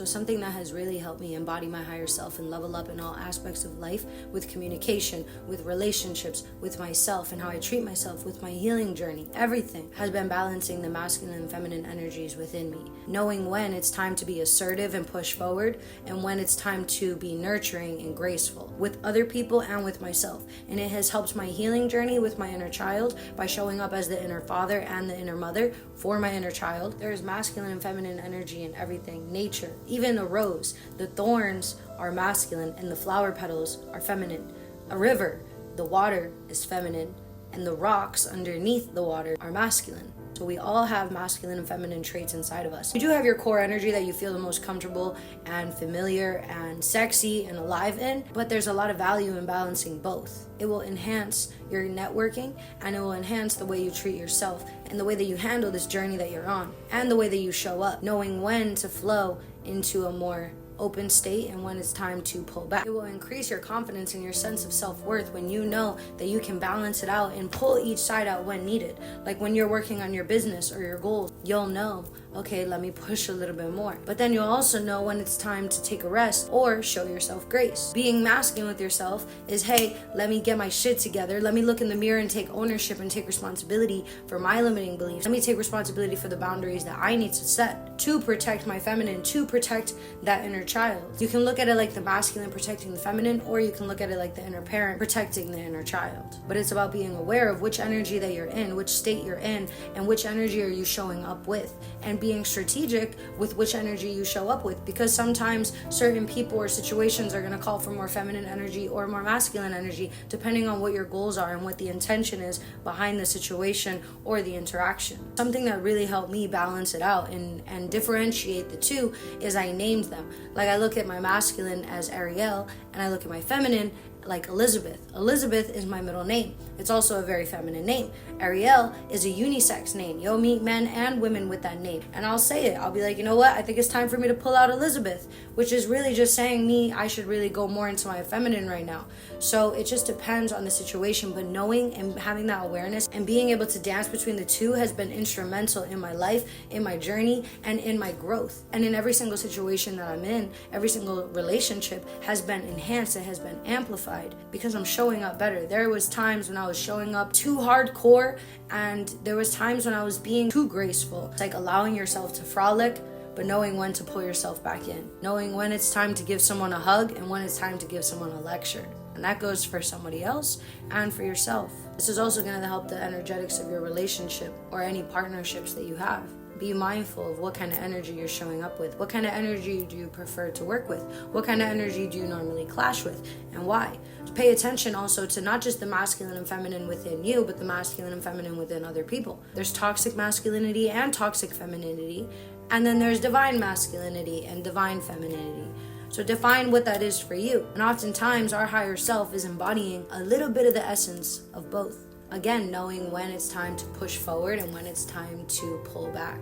So something that has really helped me embody my higher self and level up in all aspects of life, with communication, with relationships, with myself and how I treat myself, with my healing journey, everything has been balancing the masculine and feminine energies within me. Knowing when it's time to be assertive and push forward, and when it's time to be nurturing and graceful with other people and with myself. And it has helped my healing journey with my inner child by showing up as the inner father and the inner mother for my inner child. There is masculine and feminine energy in everything. Nature, even a rose, the thorns are masculine and the flower petals are feminine. A river, the water is feminine and the rocks underneath the water are masculine. So we all have masculine and feminine traits inside of us. You do have your core energy that you feel the most comfortable and familiar and sexy and alive in, but there's a lot of value in balancing both. It will enhance your networking, and it will enhance the way you treat yourself and the way that you handle this journey that you're on, and the way that you show up, knowing when to flow into a more open state and when it's time to pull back. It will increase your confidence and your sense of self-worth when you know that you can balance it out and pull each side out when needed. Like when you're working on your business or your goals, you'll know, okay, let me push a little bit more. But then you'll also know when it's time to take a rest or show yourself grace. Being masculine with yourself is, hey, let me get my shit together. Let me look in the mirror and take ownership and take responsibility for my limiting beliefs. Let me take responsibility for the boundaries that I need to set to protect my feminine, to protect that inner child. You can look at it like the masculine protecting the feminine, or you can look at it like the inner parent protecting the inner child. But it's about being aware of which energy that you're in, which state you're in, and which energy are you showing up with, and being strategic with which energy you show up with, because sometimes certain people or situations are going to call for more feminine energy or more masculine energy, depending on what your goals are and what the intention is behind the situation or the interaction. Something that really helped me balance it out and differentiate the two is I named them. Like I look at my masculine as Ariel, and I look at my feminine like Elizabeth. Elizabeth is my middle name. It's also a very feminine name. Ariel is a unisex name. You'll meet men and women with that name. And I'll say it. I'll be like, you know what? I think it's time for me to pull out Elizabeth, which is really just saying me, I should really go more into my feminine right now. So it just depends on the situation, but knowing and having that awareness and being able to dance between the two has been instrumental in my life, in my journey, and in my growth. And in every single situation that I'm in, every single relationship has been enhanced, it has been amplified, because I'm showing up better. There was times when I was showing up too hardcore, and there was times when I was being too graceful. It's like allowing yourself to frolic, but knowing when to pull yourself back in. Knowing when it's time to give someone a hug and when it's time to give someone a lecture. And that goes for somebody else and for yourself. This is also going to help the energetics of your relationship or any partnerships that you have. Be mindful of what kind of energy you're showing up with. What kind of energy do you prefer to work with? What kind of energy do you normally clash with, and why? Pay attention also to not just the masculine and feminine within you, but the masculine and feminine within other people. There's toxic masculinity and toxic femininity, and then there's divine masculinity and divine femininity. So define what that is for you. And oftentimes our higher self is embodying a little bit of the essence of both. Again, knowing when it's time to push forward and when it's time to pull back.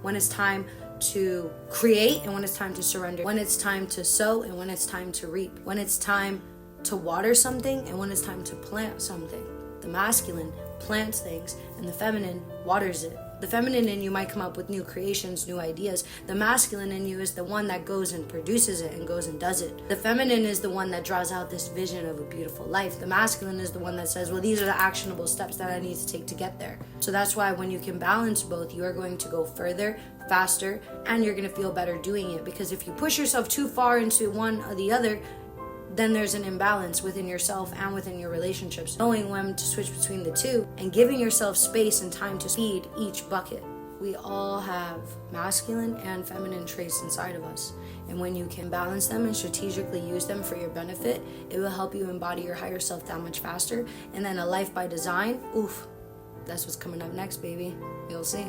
When it's time to create and when it's time to surrender. When it's time to sow and when it's time to reap. When it's time to water something and when it's time to plant something. The masculine plants things and the feminine waters it. The feminine in you might come up with new creations, new ideas. The masculine in you is the one that goes and produces it and goes and does it. The feminine is the one that draws out this vision of a beautiful life. The masculine is the one that says, well, these are the actionable steps that I need to take to get there. So that's why when you can balance both, you are going to go further, faster, and you're going to feel better doing it. Because if you push yourself too far into one or the other, then there's an imbalance within yourself and within your relationships. Knowing when to switch between the two and giving yourself space and time to feed each bucket. We all have masculine and feminine traits inside of us. And when you can balance them and strategically use them for your benefit, it will help you embody your higher self that much faster. And then a life by design, oof, that's what's coming up next, baby. You'll see.